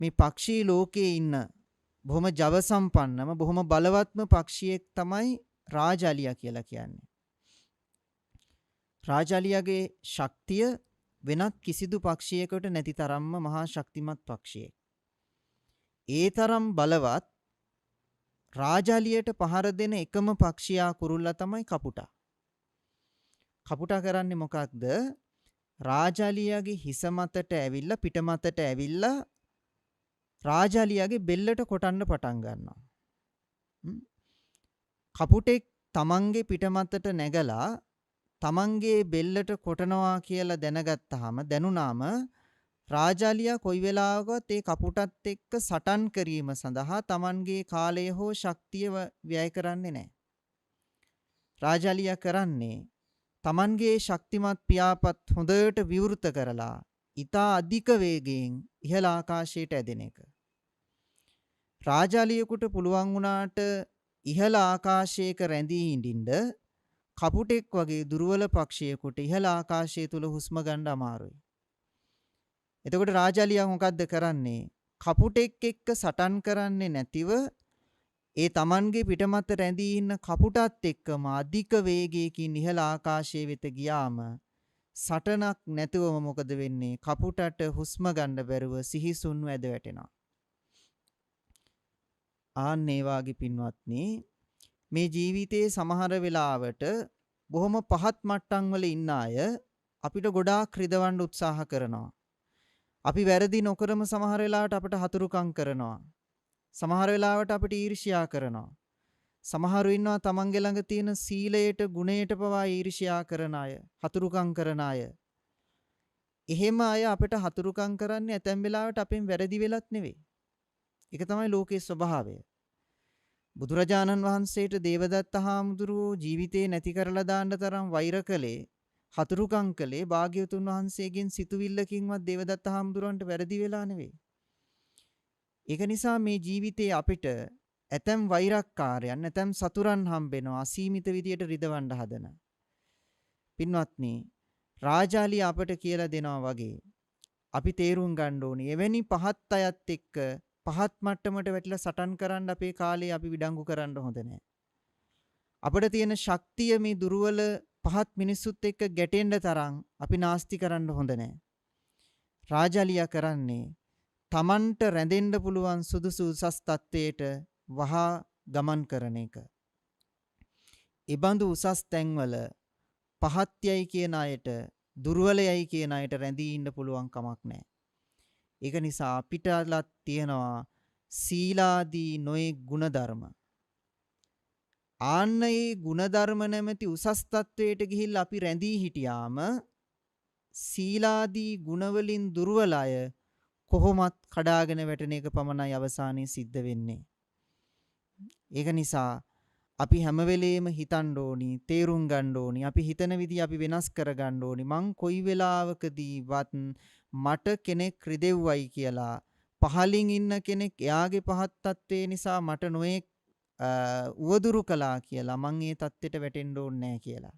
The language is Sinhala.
මේ පක්ෂී ලෝකයේ ඉන්න බොහොම ජව සම්පන්නම බොහොම බලවත්ම පක්ෂියෙක් තමයි රාජාලියා කියලා කියන්නේ. රාජාලියාගේ ශක්තිය වෙනත් කිසිදු පක්ෂියෙකුට නැති තරම්ම මහා ශක්තිමත් පක්ෂියෙක්. ඒ තරම් බලවත් රාජාලියට පහර දෙන එකම පක්ෂියා කුරුල්ලා තමයි කපුටා. කපුටා කරන්නේ මොකක්ද? රාජාලියාගේ හිස මතට ඇවිල්ලා පිට මතට ඇවිල්ලා රාජාලියාගේ බෙල්ලට කොටන්න පටන් ගන්නවා. කපුටෙක් තමන්ගේ පිට මතට නැගලා තමන්ගේ බෙල්ලට කොටනවා කියලා දැනුණාම රාජාලියා කොයි වෙලාවකවත් ඒ කපුටත් එක්ක සටන් කිරීම සඳහා තමන්ගේ කාලය හෝ ශක්තිය වැය කරන්නේ නැහැ. රාජාලියා කරන්නේ තමන්ගේ ශක්තිමත් පියාපත් හොඳට විවෘත කරලා ඊතා අධික වේගයෙන් ඉහළ ආකාශයට ඇදෙන එක. රාජාලියෙකුට පුළුවන් වුණාට ඉහළ ආකාශයක රැඳී හිඳින්න කපුටෙක් වගේ දුර්වල පක්ෂියෙකුට ඉහළ ආකාශය තුල හුස්ම ගන්න අමාරුයි. එතකොට රාජාලියා මොකද්ද කරන්නේ? කපුටෙක් එක්ක සටන් කරන්නේ නැතිව ඒ Tamanගේ පිටමත රැඳී ඉන්න කපුටත් එක්කම අධික වේගයකින් ඉහළ ආකාශයේ වෙත ගියාම සටනක් නැතුවම මොකද වෙන්නේ? කපුටට හුස්ම ගන්න බැරුව සිහිසුන්ව ඇද වැටෙනවා. ආන් ඒ වාගේ පින්වත්නි, මේ ජීවිතයේ සමහර වෙලාවට බොහොම පහත් මට්ටම් වල ඉන්න අය අපිට ගොඩාක් රිදවන්න උත්සාහ කරනවා. අපි වැරදි නොකරම සමහර වෙලාවට අපිට හතුරුකම් කරනවා. සමහර වෙලාවට අපිට ඊර්ෂ්‍යා කරනවා. සමහරු ඉන්නවා තමන්ගේ ළඟ තියෙන සීලයට ගුණයට පවා ඊර්ෂ්‍යා කරන අය, හතුරුකම් කරන අය. එහෙම අය අපිට හතුරුකම් කරන්නේ ඇතැම් වෙලාවට අපෙන් වැරදි වෙලත් නෙවෙයි. ඒක තමයි ලෝකයේ ස්වභාවය. බුදුරජාණන් වහන්සේට දේවදත්ත හාමුදුරුවෝ ජීවිතේ නැති කරලා දාන්න තරම් වෛර කළේ, හතුරුකම් කළේ භාග්‍යවතුන් වහන්සේගෙන් සිතුවිල්ලකින්වත් දේවදත්ත හාමුදුරුවන්ට වැරදි වෙලා නෙවෙයි. ඒක නිසා මේ ජීවිතේ අපිට ඇතැම් වෛරක්කාරයන්, ඇතැම් සතුරන් හම්බෙනවා අසීමිත විදියට රිදවන්න හදන. පින්වත්නි, රාජාලිය අපට කියලා දෙනවා වගේ අපි තේරුම් ගන්න ඕනේ එවැනි පහත් අයත් එක්ක පහත් මට්ටමට වැටිලා සටන් කරන්න අපේ කාලේ අපි විඩංගු කරන්න හොඳ නැහැ. අපිට තියෙන ශක්තිය මේ දුර්වල පහත් මිනිස්සුත් එක්ක ගැටෙන්න තරම් අපි නාස්ති කරන්න හොඳ නැහැ. රාජාලියා කරන්නේ තමන්ට රැඳෙන්න පුළුවන් සුදුසු උසස් තත්වයට වහා ගමන් කරන එක. ඉබඳු උසස් තැන්වල පහත්යයි කියන අයට, දුර්වලයයි කියන අයට රැඳී ඉන්න පුළුවන් කමක් නැහැ. ඒක නිසා අපිටලත් තියෙනවා සීලාදී නොයේ ගුණධර්ම. ආන්නයේ ගුණධර්ම නැමැති උසස් තත්වයට ගිහිල්ලා අපි රැඳී හිටියාම සීලාදී ගුණවලින් දුර්වල අය කොහොමත් කඩාගෙන වැටෙන එක පමණයි අවසානයේ සිද්ධ වෙන්නේ. ඒක නිසා අපි හැම වෙලේම හිතන්න ඕනි, තේරුම් ගන්න ඕනි, අපි හිතන විදිහ අපි වෙනස් කර ගන්න ඕනි. මං කොයි වෙලාවකදීවත් මට කෙනෙක් රිදෙව්වයි කියලා පහලින් ඉන්න කෙනෙක් එයාගේ පහත් තත්ත්වය නිසා මට නොයේ උවදුරු කළා කියලා මං ඒ தත්ත්වයට වැටෙන්න ඕනේ නැහැ කියලා.